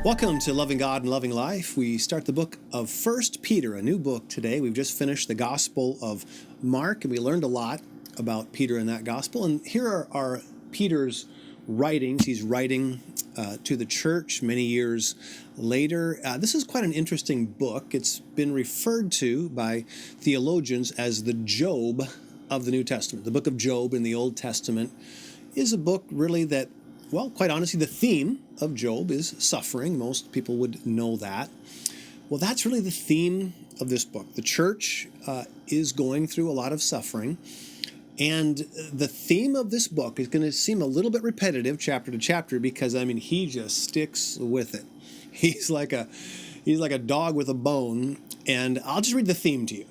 Welcome to Loving God and Loving Life. We start the book of 1 Peter, a new book today. We've just finished the Gospel of Mark, and we learned a lot about Peter in that Gospel. And here are Peter's writings. He's writing to the church many years later. This is quite an interesting book. It's been referred to by theologians as the Job of the New Testament. The book of Job in the Old Testament is a book really that, well, quite honestly, the theme of Job is suffering. Most people would know that. Well, that's really the theme of this book. The church is going through a lot of suffering. And the theme of this book is going to seem a little bit repetitive chapter to chapter because, he just sticks with it. He's like a dog with a bone. And I'll just read the theme to you.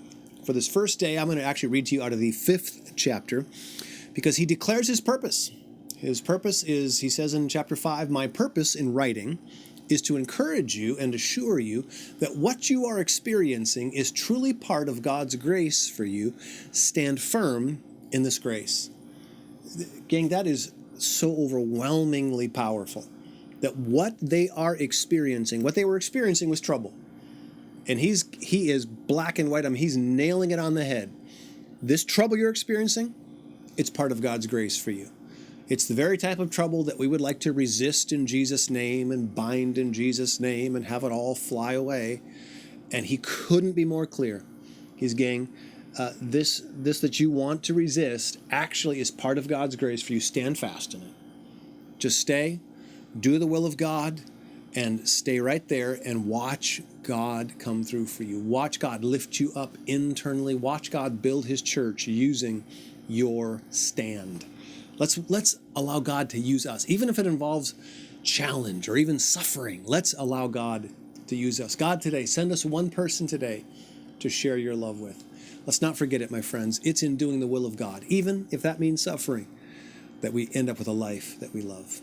For this first day, I'm going to actually read to you out of the 5th chapter because he declares his purpose. His purpose is, he says in chapter 5, my purpose in writing is to encourage you and assure you that what you are experiencing is truly part of God's grace for you. Stand firm in this grace. Gang, that is so overwhelmingly powerful that what they are experiencing, what they were experiencing was trouble. And he is black and white. He's nailing it on the head. This trouble you're experiencing, it's part of God's grace for you. It's the very type of trouble that we would like to resist in Jesus' name and bind in Jesus' name and have it all fly away. And he couldn't be more clear. He's saying, this that you want to resist actually is part of God's grace for you. Stand fast in it. Just stay, do the will of God, and stay right there and watch God come through for you. Watch God lift you up internally. Watch God build his church using your stand. Let's allow God to use us, even if it involves challenge or even suffering. Let's allow God to use us. God, today, send us one person today to share your love with. Let's not forget it, my friends. It's in doing the will of God, even if that means suffering, that we end up with a life that we love.